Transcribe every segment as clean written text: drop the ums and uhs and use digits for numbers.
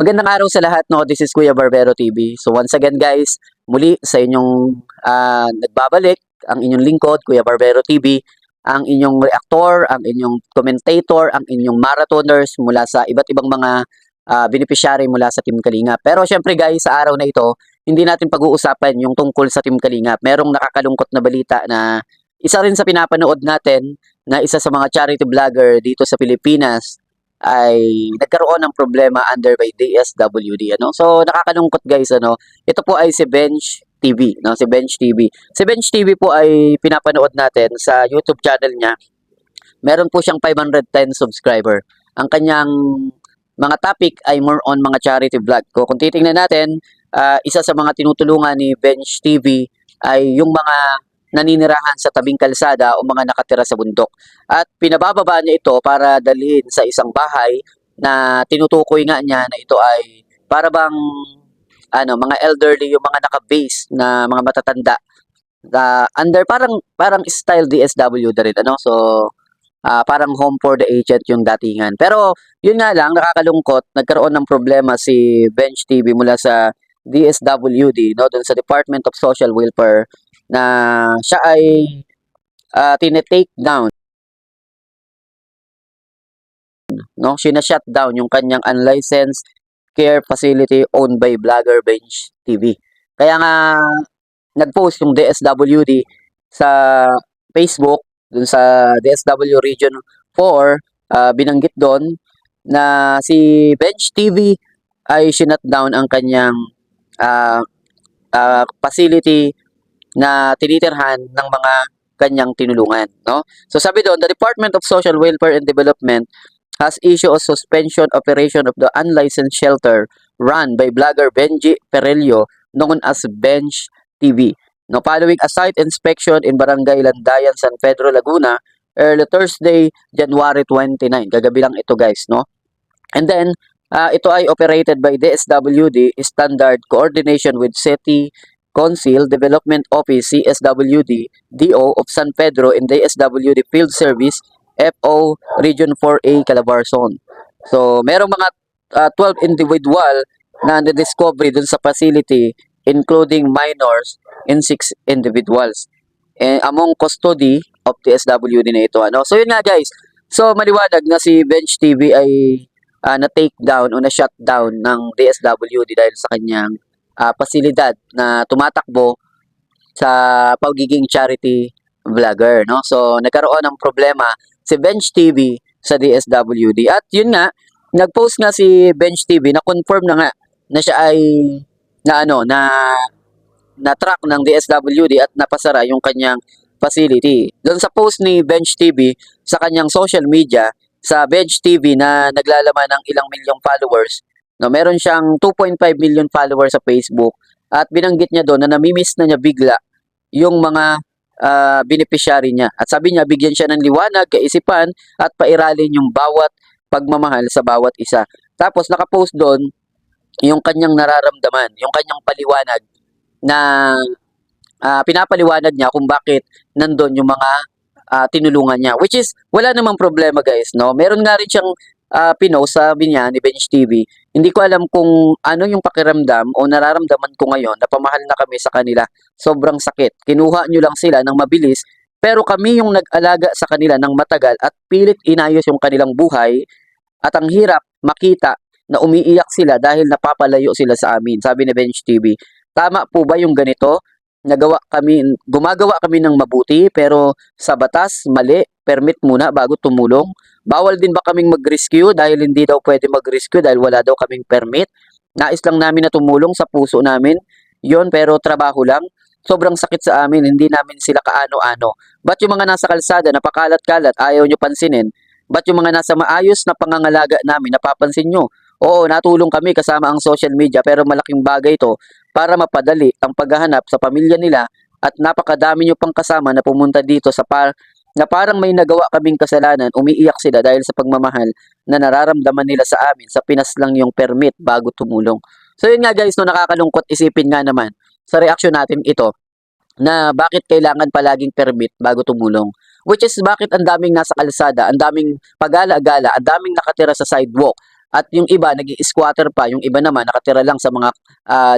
Magandang araw sa lahat, no? This is Kuya Barbero TV. So once again guys, muli sa inyong nagbabalik, ang inyong lingkod, Kuya Barbero TV, ang inyong reactor, ang inyong commentator, ang inyong marathoners mula sa iba't ibang mga beneficiary mula sa Team Kalingap. Pero syempre guys, sa araw na ito, hindi natin pag-uusapan yung tungkol sa Team Kalingap. Merong nakakalungkot na balita na isa rin sa pinapanood natin na isa sa mga charity vlogger dito sa Pilipinas ay nagkaroon ng problema under by DSWD, ano. So nakakalungkot guys, ano. Ito po ay si Bench TV, no, si Bench TV. Si Bench TV po ay pinapanood natin sa YouTube channel niya. Meron po siyang 510 subscriber. Ang kanyang mga topic ay more on mga charity vlog. Kung titingnan natin, isa sa mga tinutulungan ni Bench TV ay yung mga naninirahan sa tabing kalsada o mga nakatira sa bundok. At pinabababa niya ito para dalhin sa isang bahay na tinutukoy nga niya na ito ay para bang mga elderly, yung mga naka-base na mga matatanda. Under parang style DSWD rin, ano. So parang home for the aged yung datingan. Pero yun nga lang, nakakalungkot, nagkaroon ng problema si Bench TV mula sa DSWD, no, doon sa Department of Social Welfare, na siya ay tinetake down, no? Sina-shut down yung kanyang unlicensed care facility owned by Vlogger Bench TV. Kaya nga nag-post yung DSWD sa Facebook, dun sa DSW Region 4, binanggit doon na si Bench TV ay sinut down ang kanyang facility na tinitirhan ng mga kanyang tinulungan, no? So sabi doon, the Department of Social Welfare and Development has issued a suspension operation of the unlicensed shelter run by vlogger Benji Perello, known as Bench TV. No, following a site inspection in Barangay Landayan, San Pedro, Laguna, early Thursday, January 29. Kagabi lang ito guys, no? And then, ito ay operated by DSWD Standard Coordination with City Council Development Office CSWD DO of San Pedro and DSWD Field Service FO Region 4A Calabarzon. So, merong mga 12 individual na na-discovery dun sa facility, including minors and 6 individuals among custody of DSWD na ito, ano. So, yun nga guys. So, maliwanag na si Bench TV ay na-take down o na-shut down ng DSWD dahil sa kanyang pasilidad na tumatakbo sa pagiging charity vlogger, no? So nagkaroon ng problema si Bench TV sa DSWD. At yun nga, nag-post nga si Bench TV na confirm na nga na siya ay na track ng DSWD at napasara yung kanyang facility. Doon sa post ni Bench TV sa kanyang social media, sa Bench TV na naglalaman ng ilang milyong followers, no, meron siyang 2.5 million followers sa Facebook, at binanggit niya doon na namimiss na niya bigla yung mga beneficiary niya. At sabi niya, bigyan siya ng liwanag, kaisipan, at pairalin yung bawat pagmamahal sa bawat isa. Tapos nakapost doon yung kanyang nararamdaman, yung kanyang paliwanag na pinapaliwanag niya kung bakit nandun yung mga tinulungan niya. Which is, wala namang problema guys, no? Meron nga rin siyang pinost, sabi niya ni Bench TV, hindi ko alam kung ano yung pakiramdam o nararamdaman ko ngayon na pamahal na kami sa kanila. Sobrang sakit. Kinuha nyo lang sila ng mabilis, pero kami yung nag-alaga sa kanila ng matagal at pilit inayos yung kanilang buhay, at ang hirap makita na umiiyak sila dahil napapalayo sila sa amin. Sabi ni Bench TV, tama po ba yung ganito? Gumagawa kami ng mabuti, pero sa batas, mali, permit muna bago tumulong. Bawal din ba kaming mag-rescue dahil hindi daw pwede mag-rescue dahil wala daw kaming permit? Nais lang namin na tumulong sa puso namin. Yon, pero trabaho lang. Sobrang sakit sa amin, hindi namin sila kaano-ano. Ba't yung mga nasa kalsada, napakalat-kalat, ayaw nyo pansinin? Ba't yung mga nasa maayos na pangangalaga namin, napapansin nyo? Oo, natulong kami kasama ang social media, pero malaking bagay ito para mapadali ang paghahanap sa pamilya nila, at napakadami nyo pang kasama na pumunta dito na parang may nagawa kaming kasalanan, umiiyak sila dahil sa pagmamahal na nararamdaman nila sa amin, sa Pinas lang yung permit bago tumulong. So yun nga guys, no, nakakalungkot isipin nga naman sa reaksyon natin ito na bakit kailangan palaging permit bago tumulong. Which is bakit ang daming nasa kalsada, ang daming pagala-gala, ang daming nakatira sa sidewalk, At yung iba nag-i-squatter pa, yung iba naman nakatira lang sa mga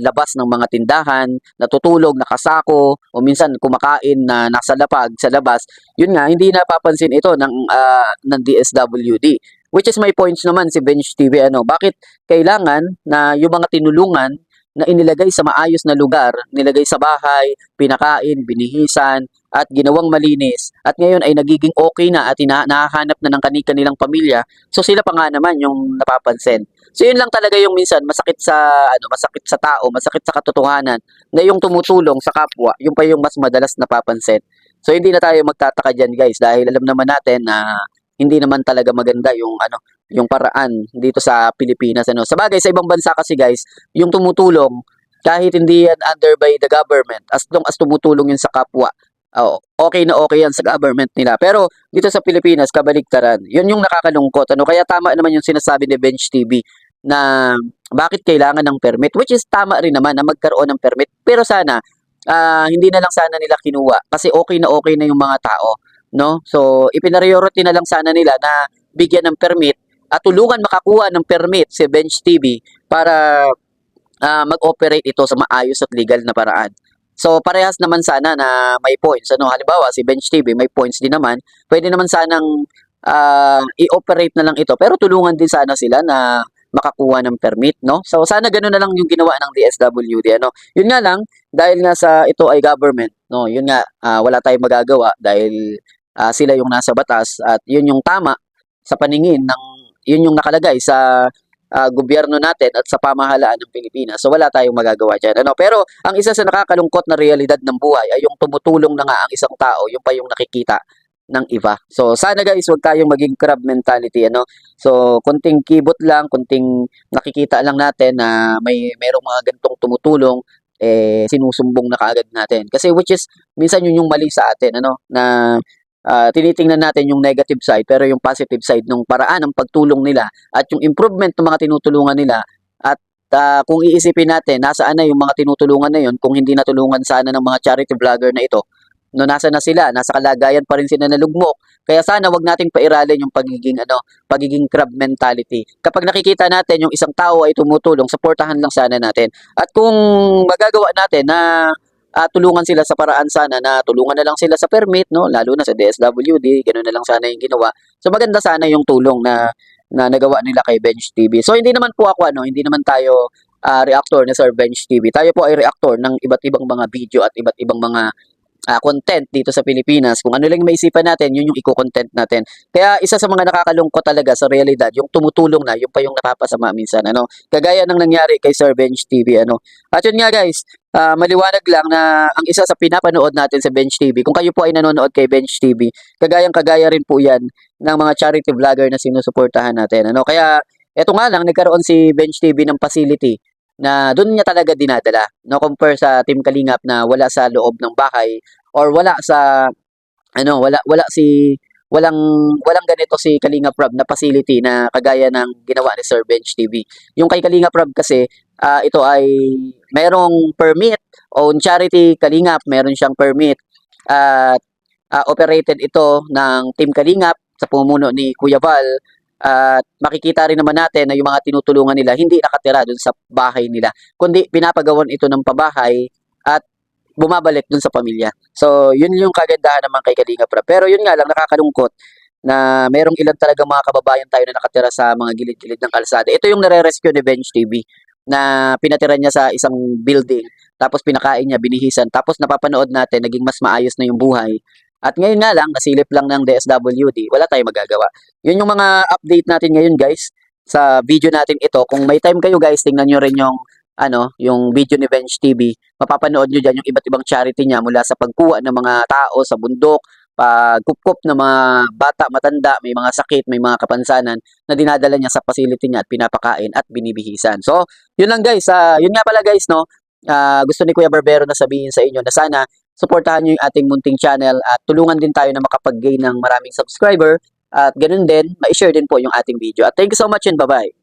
labas ng mga tindahan, natutulog, nakasako, o minsan kumakain na nasa lapag sa labas. Yun nga, hindi napapansin ito ng DSWD. Which is my points naman si Bench TV, ano, bakit kailangan na yung mga tinulungan na inilagay sa maayos na lugar, nilagay sa bahay, pinakain, binihisan, at ginawang malinis, at ngayon ay nagiging okay na at nahahanap na ng kanilang pamilya, so sila pa nga naman yung napapansin. So yun lang talaga yung minsan masakit sa masakit sa tao, masakit sa katotohanan na yung tumutulong sa kapwa, yung pa yung mas madalas napapansin. So hindi na tayo magtataka diyan, guys, dahil alam naman natin na hindi naman talaga maganda yung paraan dito sa Pilipinas, ano. Sabagay sa ibang bansa kasi, guys, yung tumutulong kahit hindi yan under by the government, as long as tumutulong yun sa kapwa, okay na okay yan sa government nila. Pero dito sa Pilipinas, kabaligtaran. Yun yung nakakalungkot, ano. Kaya tama naman yung sinasabi ni Bench TV na bakit kailangan ng permit, which is tama rin naman na magkaroon ng permit. Pero sana hindi na lang sana nila kinuha kasi okay na yung mga tao, no? So ipinariority na lang sana nila na bigyan ng permit at tulungan makakuha ng permit si Bench TV para mag-operate ito sa maayos at legal na paraan. So parehas naman sana na may points, ano. Halimbawa si Bench TV may points din naman, pwede naman sanang i-operate na lang ito, pero tulungan din sana sila na makakuha ng permit, no? So sana ganoon na lang yung ginawa ng DSWD, ano. Yun nga lang, dahil nga sa ito ay government, no, yun nga, wala tayong magagawa dahil sila yung nasa batas at yun yung tama sa paningin ng, yun yung nakalagay sa gobyerno natin at sa pamahalaan ng Pilipinas. So wala tayong magagawa diyan, ano. Pero ang isa sa nakakalungkot na realidad ng buhay ay yung tumutulong na nga ang isang tao, yung pa yung nakikita ng iba. So sana, guys, wag tayong maging crab mentality, ano. So kunting kibot lang, kunting nakikita lang natin na merong mga gantong tumutulong, sinusumbong na kaagad natin. Kasi which is minsan yun yung mali sa atin, ano, na tinitingnan natin yung negative side pero yung positive side ng paraan ng pagtulong nila at yung improvement ng mga tinutulungan nila, at kung iisipin natin nasaan na yung mga tinutulungan na yun kung hindi natulungan sana ng mga charity vlogger na ito, no. Nasa na sila, nasa kalagayan pa rin sila na lugmok. Kaya sana wag nating pairalin yung pagiging crab mentality. Kapag nakikita natin yung isang tao ay tumutulong, suportahan lang sana natin. At kung magagawa natin na tulungan sila sa paraan sana na tulungan na lang sila sa permit, no, lalo na sa DSWD, ganoon na lang sana yung ginawa. So maganda sana yung tulong na nagawa nila kay Bench TV. So hindi naman po ako, hindi naman tayo reactor ni Sir Bench TV. Tayo po ay reactor ng iba't ibang mga video at iba't ibang mga content dito sa Pilipinas. Kung ano lang maisipan natin, yun yung i-content natin. Kaya isa sa mga nakakalungkot talaga sa realidad, yung tumutulong na, yung pa yung napapasama minsan, ano. Kagaya ng nangyari kay Sir Bench TV, ano. At yun nga, guys, maliwanag lang na ang isa sa pinapanood natin sa Bench TV, kung kayo po ay nanonood kay Bench TV, kagaya rin po yan ng mga charity vlogger na sinusuportahan natin, ano. Kaya eto nga lang, nagkaroon si Bench TV ng facility na doon niya talaga dinadala, no, compare sa Team Kalingap na wala sa loob ng bahay or wala sa walang walang ganito si Kalingap Rob na facility na kagaya ng ginawa ni Sir Bench TV. Yung kay Kalingap Rob kasi ito ay merong permit, own charity Kalingap, meron siyang permit at operated ito ng Team Kalingap sa pumuno ni Kuya Val. At makikita rin naman natin na yung mga tinutulungan nila hindi nakatira dun sa bahay nila, kundi pinapagawan ito ng pabahay at bumabalik dun sa pamilya. So, yun yung kagandahan naman kay Kalinga Prab. Pero yun nga lang, nakakalungkot na merong ilan talaga mga kababayan tayo na nakatira sa mga gilid-gilid ng kalsada. Ito yung nare-rescue ni Bench TV na pinatira niya sa isang building, tapos pinakain niya, binihisan, tapos napapanood natin, naging mas maayos na yung buhay. At ngayon nga lang, nasilip lang ng DSWD, wala tayong magagawa. Yun yung mga update natin ngayon, guys, sa video natin ito. Kung may time kayo, guys, tingnan nyo rin yung video ni Bench TV. Mapapanood nyo dyan yung iba't ibang charity niya mula sa pagkuha ng mga tao sa bundok, pagkukup ng mga bata, matanda, may mga sakit, may mga kapansanan na dinadala niya sa facility niya at pinapakain at binibihisan. So, yun lang, guys. Yun nga pala, guys, no? Gusto ni Kuya Barbero na sabihin sa inyo na sana suportahan nyo yung ating munting channel at tulungan din tayo na makapag-gain ng maraming subscriber at ganun din, ma-share din po yung ating video. At thank you so much and bye-bye.